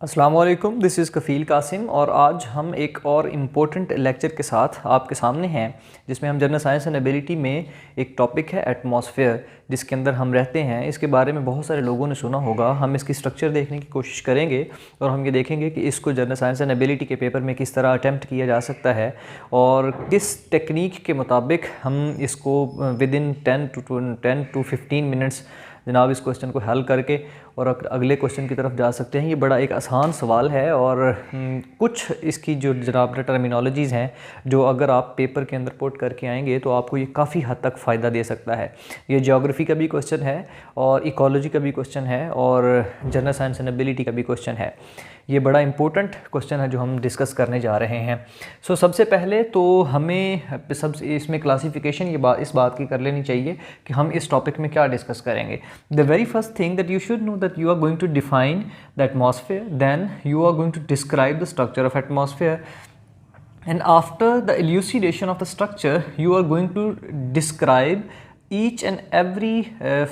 अस्सलाम वालेकुम, this is कफ़ील कासिम और आज हम एक और इम्पोर्टेंट लेक्चर के साथ आपके सामने हैं जिसमें हम जनरल साइंस एंड एबिलिटी में एक टॉपिक है एटमॉस्फेयर, जिसके अंदर हम रहते हैं। इसके बारे में बहुत सारे लोगों ने सुना होगा। हम इसकी स्ट्रक्चर देखने की कोशिश करेंगे और हम ये देखेंगे कि इसको जनरल साइंस एंड एबिलिटी के पेपर में किस तरह अटैम्प्ट किया जा सकता है और किस टेक्निक के मुताबिक हम इसको विद इन 10 to 15 मिनट्स जनाब इस क्वेश्चन को हल करके और अगले क्वेश्चन की तरफ जा सकते हैं। ये बड़ा एक आसान सवाल है और कुछ इसकी जो जनाब टर्मिनोलॉजीज़ हैं जो अगर आप पेपर के अंदर पुट करके आएंगे तो आपको ये काफ़ी हद तक फ़ायदा दे सकता है। ये ज्योग्राफी का भी क्वेश्चन है और इकोलॉजी का भी क्वेश्चन है और जनरल साइंस एंड एबिलिटी का भी क्वेश्चन है। ये बड़ा इंपॉर्टेंट क्वेश्चन है जो हम डिस्कस करने जा रहे हैं। सबसे पहले तो हमें इसमें क्लासिफिकेशन इस बात की कर लेनी चाहिए कि हम इस टॉपिक में क्या डिस्कस करेंगे। The very first thing that you should know that you are going to define the atmosphere, then you are going to describe the structure of atmosphere, and after the elucidation of the structure you are going to describe each and every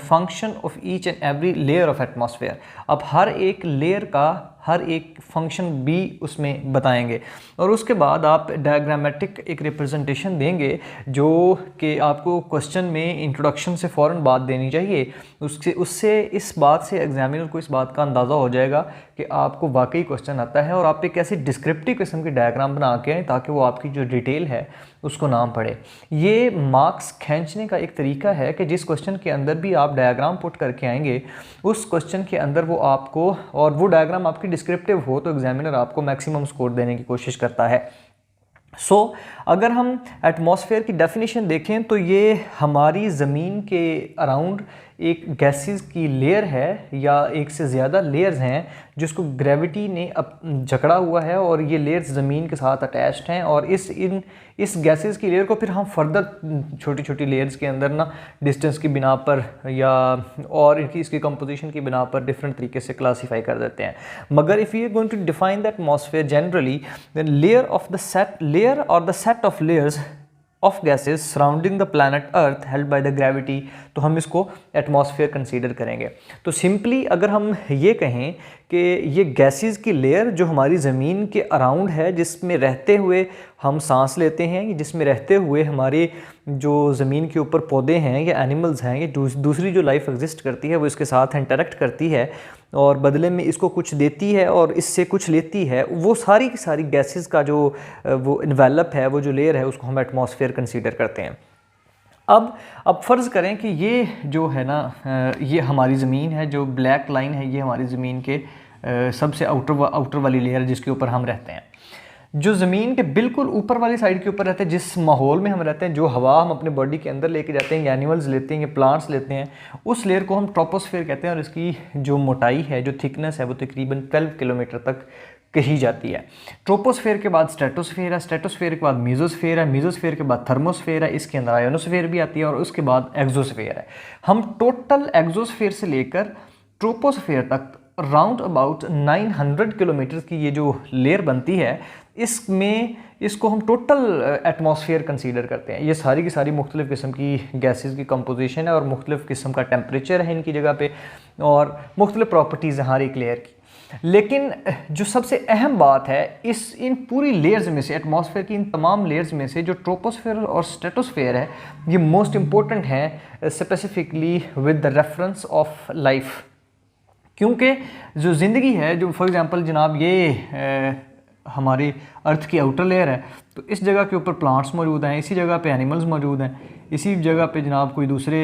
function of each and every layer of atmosphere। अब हर एक layer का हर एक function भी उसमें बताएंगे और उसके बाद आप डायग्रामेटिक एक रिप्रेजेंटेशन देंगे जो कि आपको क्वेश्चन में इंट्रोडक्शन से फ़ौरन बात देनी चाहिए। उससे इस बात से एग्जामिनर को इस बात का अंदाज़ा हो जाएगा कि आपको वाकई क्वेश्चन आता है और आप एक ऐसी डिस्क्रिप्टिव किस्म की डायग्राम बना के आएँ ताकि वो आपकी जो डिटेल है उसको नाम पड़े। ये मार्क्स खींचने का एक तरीका है कि जिस क्वेश्चन के अंदर भी आप डायग्राम पुट करके आएंगे उस क्वेश्चन के अंदर वो आपको और वो डायग्राम आपकी डिस्क्रिप्टिव हो तो एग्जामिनर आपको मैक्सिमम स्कोर देने की कोशिश करता है। अगर हम एटमॉस्फेयर की डेफिनेशन देखें तो ये हमारी ज़मीन के अराउंड एक गैसेस की लेयर है या एक से ज़्यादा लेयर्स हैं जिसको ग्रेविटी ने अब जकड़ा हुआ है और ये लेयर्स ज़मीन के साथ अटैच्ड हैं और इस गैसेस की लेयर को फिर हम फर्दर छोटी छोटी लेयर्स के अंदर ना डिस्टेंस की बिना पर या और इसकी कंपोजिशन की बिना पर डिफरेंट तरीके से क्लासीफाई कर देते हैं। मगर if you are going to define the atmosphere generally than layer or the set of layers of gases surrounding the planet earth held by the gravity, तो हम इसको एटमॉस्फेयर कंसीडर करेंगे। तो सिंपली अगर हम ये कहें कि ये गैसेस की लेयर जो हमारी ज़मीन के अराउंड है जिसमें रहते हुए हम सांस लेते हैं, जिसमें रहते हुए हमारे जो ज़मीन के ऊपर पौधे हैं या एनिमल्स हैं, ये दूसरी जो लाइफ एग्जिस्ट करती है वो इसके साथ इंटरेक्ट करती है और बदले में इसको कुछ देती है और इससे कुछ लेती है, वो सारी की सारी गैसेस का जो वो इन्वेलप है, वो जो लेयर है, उसको हम एटमॉस्फेयर कंसीडर करते हैं। अब फ़र्ज़ करें कि ये जो है ना ये हमारी ज़मीन है, जो ब्लैक लाइन है ये हमारी ज़मीन के सबसे आउटर वाली लेयर जिसके ऊपर हम रहते हैं। जो ज़मीन के बिल्कुल ऊपर वाली साइड के ऊपर रहते हैं, जिस माहौल में हम रहते हैं, जो हवा हम अपने बॉडी के अंदर लेके जाते हैं, एनिमल्स लेते हैं या प्लांट्स लेते हैं, उस लेयर को हम ट्रोपोस्फेयर कहते हैं और इसकी जो मोटाई है, जो थिकनेस है, वो तकरीबन 12 किलोमीटर तक कही जाती है। ट्रोपोस्फेयर के बाद स्ट्रेटोस्फेयर है, स्ट्रेटोस्फेयर के बाद मीजोस्फेयर है, मीजोस्फेयर के बाद थर्मोस्फेयर है, इसके अंदर आयोनोस्फेयर भी आती है और उसके बाद एक्सोस्फेयर है। हम टोटल एक्सोस्फेयर से लेकर ट्रोपोस्फेयर तक राउंड अबाउट 900 किलोमीटर की ये जो लेयर बनती है, इसको हम टोटल एटमॉस्फेयर कंसीडर करते हैं। ये सारी की सारी मुख्तलिफ़ किस्म की गैसेस की कंपोजिशन है और मुख्तलिफ़ किस्म का टेम्परेचर है इनकी जगह पे और मुख्तलिफ़ प्रॉपर्टीज़ हैं हर एक लेयर की। लेकिन जो सबसे अहम बात है इन पूरी लेयर्स में से, एटमॉस्फेयर की इन तमाम लेयर्स में से जो ट्रोपोस्फेयर और स्ट्रेटोस्फेयर है ये मोस्ट इम्पोर्टेंट है specifically with the reference of life. क्योंकि जो ज़िंदगी है, जो फॉर एग्ज़ाम्पल जनाब ये हमारी अर्थ की आउटर लेयर है, तो इस जगह के ऊपर प्लांट्स मौजूद हैं, इसी जगह पे एनिमल्स मौजूद हैं, इसी जगह पे जनाब कोई दूसरे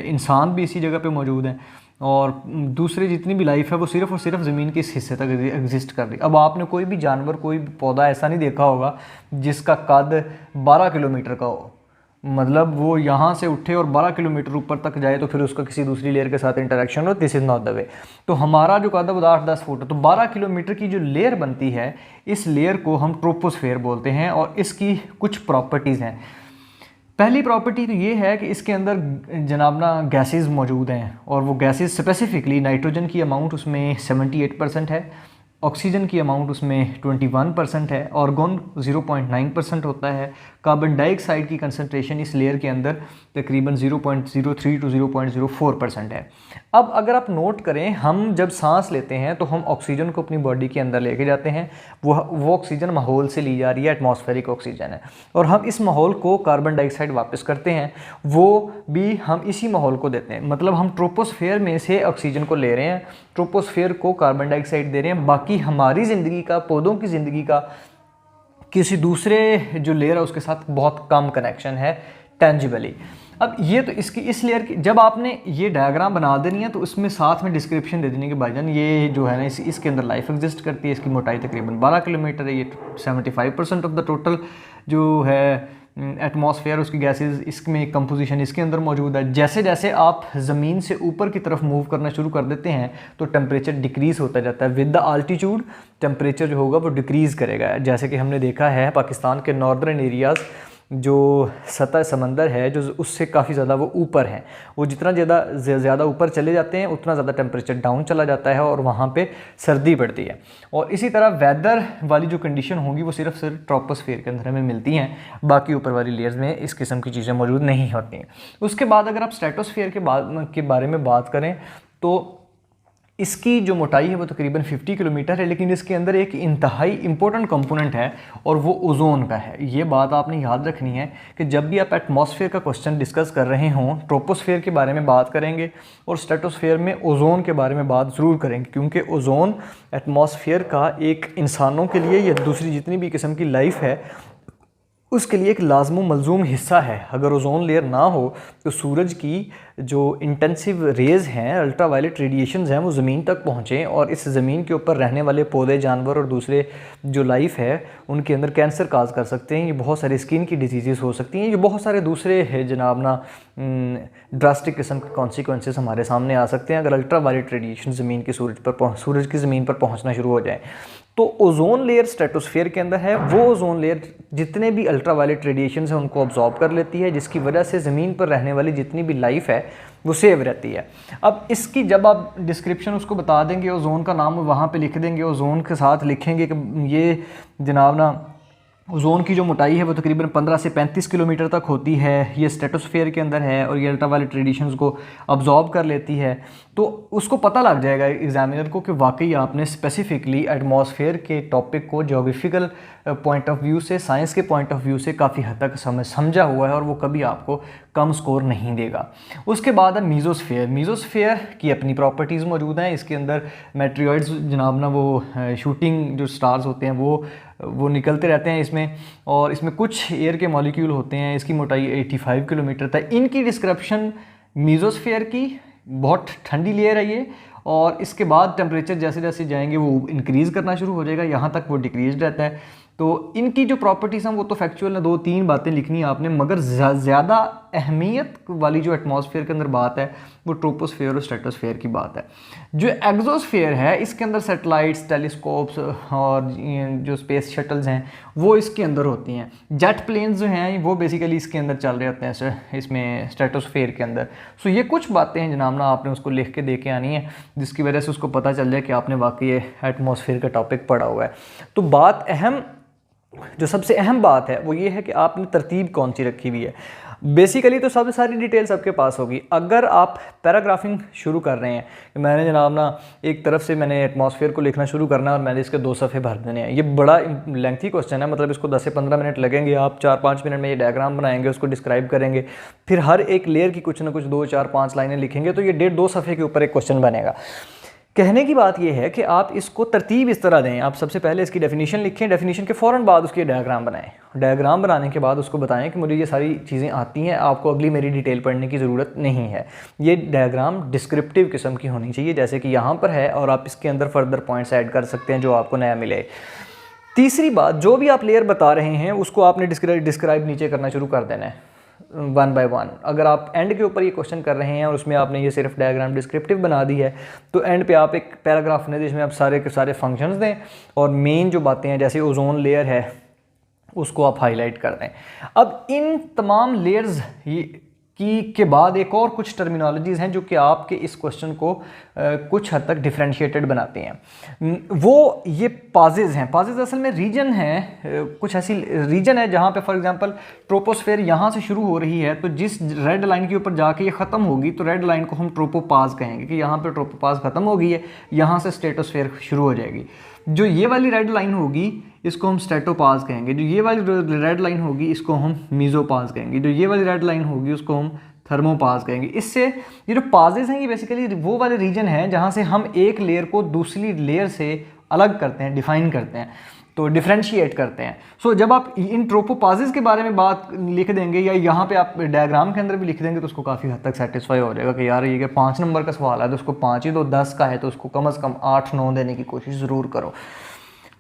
इंसान भी इसी जगह पे मौजूद हैं और दूसरे जितनी भी लाइफ है वो सिर्फ़ और सिर्फ ज़मीन के इस हिस्से तक एग्जिस्ट कर रही। अब आपने कोई भी जानवर, कोई भी पौधा ऐसा नहीं देखा होगा जिसका कद 12 किलोमीटर का हो, मतलब वो यहाँ से उठे और 12 किलोमीटर ऊपर तक जाए तो फिर उसका किसी दूसरी लेयर के साथ इंटरेक्शन हो। This is not the way. तो हमारा जो कद है वो 8-10 फुट है, तो 12 किलोमीटर की जो लेयर बनती है इस लेयर को हम ट्रोपोस्फेयर बोलते हैं और इसकी कुछ प्रॉपर्टीज़ हैं। पहली प्रॉपर्टी तो ये है कि इसके अंदर जनाब ना गैसेस मौजूद हैं और वो गैसेस स्पेसिफिकली नाइट्रोजन की अमाउंट उसमें 78% है, ऑक्सीजन की अमाउंट उसमें 21% है, ऑर्गन 0.9% होता है, कार्बन डाइऑक्साइड की कंसनट्रेशन इस लेयर के अंदर तकरीबन 0.03 टू 0.04% है। अब अगर आप नोट करें, हम जब सांस लेते हैं तो हम ऑक्सीजन को अपनी बॉडी के अंदर लेके जाते हैं, वो ऑक्सीजन माहौल से ली जा रही है, एटमॉस्फेरिक ऑक्सीजन है, और हम इस माहौल को कार्बन डाइऑक्साइड वापस करते हैं, वो भी हम इसी माहौल को देते हैं। मतलब हम ट्रोपोस्फेयर में से ऑक्सीजन को ले रहे हैं, ट्रोपोस्फेयर को कार्बन डाइऑक्साइड दे रहे हैं, बाकी हमारी ज़िंदगी का, पौधों की ज़िंदगी का किसी दूसरे जो लेयर है उसके साथ बहुत कम कनेक्शन है टेंजिबली। अब ये तो इसकी इस लेयर की जब आपने ये डायग्राम बना देनी है तो उसमें साथ में डिस्क्रिप्शन दे देनी कि भाईजान ये जो है ना इसके अंदर लाइफ एग्जिस्ट करती है, इसकी मोटाई तकरीबन 12 किलोमीटर है, ये 75% ऑफ द टोटल जो है एटमॉस्फेयर उसकी गैसेस, इसमें कंपोजिशन इसके अंदर मौजूद है। जैसे जैसे आप ज़मीन से ऊपर की तरफ मूव करना शुरू कर देते हैं तो टेम्परेचर डिक्रीज़ होता जाता है। विद द आल्टीट्यूड टेम्परेचर जो होगा वो डिक्रीज़ करेगा। जैसे कि हमने देखा है पाकिस्तान के नॉर्दर्न एरियाज़ जो सतह समंदर है जो उससे काफ़ी ज़्यादा वो ऊपर है, वो जितना ज़्यादा ऊपर चले जाते हैं उतना ज़्यादा टेम्परेचर डाउन चला जाता है और वहाँ पे सर्दी बढ़ती है। और इसी तरह वेदर वाली जो कंडीशन होंगी वो सिर्फ ट्रोपोस्फेयर के अंदर हमें मिलती हैं, बाकी ऊपर वाली लेयर्स में इस किस्म की चीज़ें मौजूद नहीं होती हैं। उसके बाद अगर आप स्ट्रेटोस्फेयर के बारे में बात करें तो इसकी जो मोटाई है वो तकरीबन 50 किलोमीटर है, लेकिन इसके अंदर एक इंतहाई इम्पोर्टेंट कंपोनेंट है और वो ओजोन का है। ये बात आपने याद रखनी है कि जब भी आप एटमॉस्फेयर का क्वेश्चन डिस्कस कर रहे हों, ट्रोपोस्फेयर के बारे में बात करेंगे और स्ट्रेटोस्फेयर में ओजोन के बारे में बात ज़रूर करेंगे, क्योंकि ओजोन एटमॉस्फेयर का एक इंसानों के लिए या दूसरी जितनी भी किस्म की लाइफ है उसके लिए एक लाजमो मलजूम हिस्सा है। अगर ओजोन लेयर ना हो तो सूरज की जो इंटेंसिव रेज़ हैं, अल्ट्रावायलेट रेडिएशंस हैं, वो ज़मीन तक पहुँचें और इस ज़मीन के ऊपर रहने वाले पौधे, जानवर और दूसरे जो लाइफ है उनके अंदर कैंसर काज कर सकते हैं। ये बहुत सारे स्किन की डिजीज़ हो सकती हैं, ये बहुत सारे दूसरे है जनाब ना ड्रास्टिक किस्म के कॉन्सिक्वेंसेस हमारे सामने आ सकते हैं अगर अल्ट्रावायलेट रेडिएशन ज़मीन की सूरज की ज़मीन पर पहुँचना शुरू हो जाए। तो ओजोन लेयर स्ट्रेटोस्फेयर के अंदर है, वो ओजोन लेयर जितने भी अल्ट्रावायलेट रेडिएशन है उनको अब्जॉर्ब कर लेती है, जिसकी वजह से ज़मीन पर रहने वाली जितनी भी लाइफ है वो सेव रहती है। अब इसकी जब आप डिस्क्रिप्शन उसको बता देंगे, ओजोन का नाम वहाँ पे लिख देंगे, ओजोन के साथ लिखेंगे कि ये जनाब ना ओजोन की जो मोटाई है वो तकरीबन 15 से 35 किलोमीटर तक होती है, ये स्ट्रेटोस्फेयर के अंदर है और ये अल्ट्रावायलेट रेडिएशंस को अब्जॉर्ब कर लेती है। तो उसको पता लग जाएगा एग्जामिनर को कि वाकई आपने स्पेसिफिकली एटमॉस्फेयर के टॉपिक को ज्योग्राफिकल पॉइंट ऑफ व्यू से, साइंस के पॉइंट ऑफ व्यू से काफ़ी हद तक समझा हुआ है और वो कभी आपको कम स्कोर नहीं देगा। उसके बाद है मीज़ोस्फेयर। मीज़ोस्फेयर की अपनी प्रॉपर्टीज़ मौजूद हैं। इसके अंदर मेट्रियोइड्स जनाब ना वो शूटिंग जो स्टार्स होते हैं वो निकलते रहते हैं इसमें, और इसमें कुछ एयर के मॉलिक्यूल होते हैं। इसकी मोटाई 85 किलोमीटर तक। इनकी डिस्क्रिप्शन मीज़ोस्फेयर की बहुत ठंडी लेयर है ये, और इसके बाद टेम्परेचर जैसे जैसे जाएंगे वो इंक्रीज़ करना शुरू हो जाएगा, यहाँ तक वो डिक्रीज रहता है। तो इनकी जो प्रॉपर्टीज़ हैं वो तो फैक्चुअल है, 2-3 बातें लिखनी है आपने, मगर ज़्यादा अहमियत वाली जो एटमॉस्फेयर के अंदर बात है वो ट्रोपोस्फेयर और स्ट्रेटोस्फेयर की बात है। जो एग्जोस्फेयर है इसके अंदर सैटेलाइट्स, टेलीस्कोप्स और जो स्पेस शटल्स हैं वो इसके अंदर होती हैं। जेट प्लेन्स जो हैं वो बेसिकली इसके अंदर चल रहे होते हैं इसमें स्ट्रेटोस्फेयर के अंदर। सो ये कुछ बातें हैं जनाब ना आपने उसको लिख के दे के आनी है, जिसकी वजह से उसको पता चल जाए कि आपने वाकई एटमॉस्फेयर का टॉपिक पढ़ा हुआ है। तो बात जो सबसे अहम बात है वो ये है कि आपने तरतीब कौन सी रखी हुई है। बेसिकली तो सबसे सारी डिटेल्स आपके पास होगी। अगर आप पैराग्राफिंग शुरू कर रहे हैं कि मैंने जनाब ना एक तरफ से मैंने एटमॉस्फेयर को लिखना शुरू करना है और मैंने इसके 2 सफ़े भर देने हैं, ये बड़ा लेंथी क्वेश्चन है। मतलब इसको 10 से 15 मिनट लगेंगे, आप 4-5 मिनट में ये डायग्राम बनाएंगे, उसको डिस्क्राइब करेंगे, फिर हर एक लेयर की कुछ ना कुछ 2-4-5 लाइनें लिखेंगे, तो ये 1.5-2 सफ़े के ऊपर एक क्वेश्चन बनेगा। कहने की बात यह है कि आप इसको तरतीब इस तरह दें, आप सबसे पहले इसकी डेफिनेशन लिखें, डेफिनेशन के फ़ौरन बाद उसकी डायग्राम बनाएं, डायग्राम बनाने के बाद उसको बताएं कि मुझे ये सारी चीज़ें आती हैं, आपको अगली मेरी डिटेल पढ़ने की ज़रूरत नहीं है। ये डायग्राम डिस्क्रिप्टिव किस्म की होनी चाहिए जैसे कि यहाँ पर है, और आप इसके अंदर फर्दर पॉइंट्स ऐड कर सकते हैं जो आपको नया मिले। तीसरी बात, जो भी आप लेयर बता रहे हैं उसको आपने डिस्क्राइब नीचे करना शुरू कर देना है 1 by 1। अगर आप एंड के ऊपर ये क्वेश्चन कर रहे हैं और उसमें आपने ये सिर्फ डायग्राम डिस्क्रिप्टिव बना दी है, तो एंड पे आप एक पैराग्राफ ने जिसमें आप सारे के सारे फंक्शंस दें और मेन जो बातें हैं जैसे ओजोन लेयर है उसको आप हाईलाइट कर दें। अब इन तमाम लेयर्स के बाद एक और कुछ टर्मिनोलॉजीज़ हैं जो कि आपके इस क्वेश्चन को कुछ हद तक डिफरेंशिएटेड बनाते हैं। वो ये पाजेज हैं। पाजेज असल में रीजन हैं, कुछ ऐसी रीजन है जहाँ पे फॉर एग्जांपल ट्रोपोस्फेयर यहाँ से शुरू हो रही है, तो जिस रेड लाइन के ऊपर जाके ये ख़त्म होगी तो रेड लाइन को हम ट्रोपोपाज कहेंगे कि यहाँ पे ट्रोपोपाज ख़त्म हो गई है, यहाँ से स्ट्रेटोस्फेयर शुरू हो जाएगी। जो ये वाली रेड लाइन होगी इसको हम स्ट्रेटोपाज कहेंगे, जो ये वाली रेड लाइन होगी इसको हम मीजोपाज कहेंगे, जो ये वाली रेड लाइन होगी उसको हम थर्मोपाज कहेंगे। इससे ये जो पाजेज हैं ये बेसिकली वो वाले रीजन हैं जहाँ से हम एक लेयर को दूसरी लेयर से अलग करते हैं, डिफाइन करते हैं, तो डिफरेंशिएट करते हैं। सो जब आप इन ट्रोपोपाजेज के बारे में बात लिख देंगे या यहाँ पे आप डायग्राम के अंदर भी लिख देंगे तो उसको काफ़ी हद तक सेटिस्फाई हो जाएगा कि यार ये 5 नंबर का सवाल है तो उसको 5 ही दो, 10 का है तो उसको कम से कम 8-9 देने की कोशिश ज़रूर करो।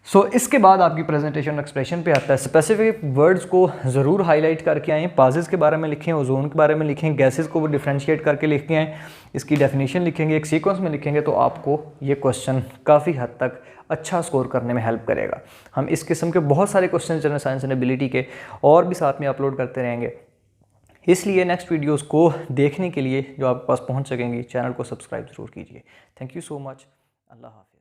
सो इसके बाद आपकी प्रेजेंटेशन एक्सप्रेशन पे आता है। स्पेसिफिक वर्ड्स को ज़रूर हाईलाइट करके आएँ, पाजेस के बारे में लिखें, ओजोन के बारे में लिखें, गैसेस को वो डिफरेंशिएट करके लिख के आएँ, इसकी डेफिनेशन लिखेंगे, एक सीक्वेंस में लिखेंगे तो आपको ये क्वेश्चन काफ़ी हद तक अच्छा स्कोर करने में हेल्प करेगा। हम इस किस्म के बहुत सारे question general science and ability के और भी साथ में अपलोड करते रहेंगे, इसलिए नेक्स्ट वीडियोज़ को देखने के लिए जो आपके पास पहुँच सकेंगी चैनल को सब्सक्राइब ज़रूर कीजिए। Thank you so much. Allah हाफ़िज़।